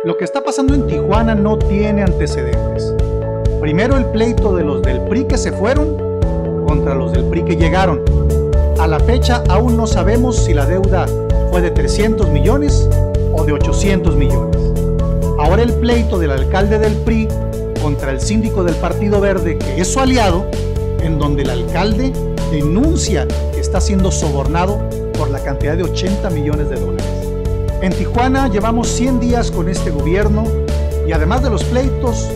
Lo que está pasando en Tijuana no tiene antecedentes. Primero el pleito de los del PRI que se fueron contra los del PRI que llegaron. A la fecha aún no sabemos si la deuda fue de 300 millones o de 800 millones. Ahora el pleito del alcalde del PRI contra el síndico del Partido Verde, que es su aliado, en donde el alcalde denuncia que está siendo sobornado por la cantidad de 80 millones de dólares. En Tijuana llevamos 100 días con este gobierno y además de los pleitos,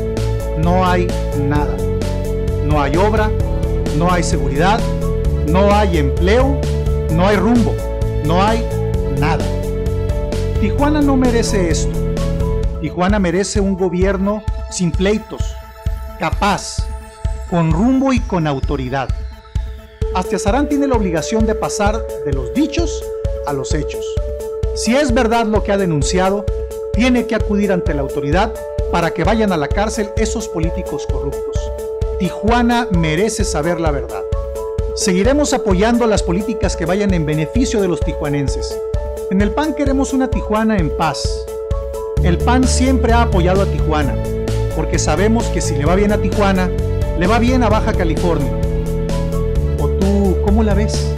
no hay nada. No hay obra, no hay seguridad, no hay empleo, no hay rumbo, no hay nada. Tijuana no merece esto. Tijuana merece un gobierno sin pleitos, capaz, con rumbo y con autoridad. Astiazarán tiene la obligación de pasar de los dichos a los hechos. Si es verdad lo que ha denunciado, tiene que acudir ante la autoridad para que vayan a la cárcel esos políticos corruptos. Tijuana merece saber la verdad. Seguiremos apoyando las políticas que vayan en beneficio de los tijuanenses. En el PAN queremos una Tijuana en paz. El PAN siempre ha apoyado a Tijuana, porque sabemos que si le va bien a Tijuana, le va bien a Baja California. ¿O tú cómo la ves?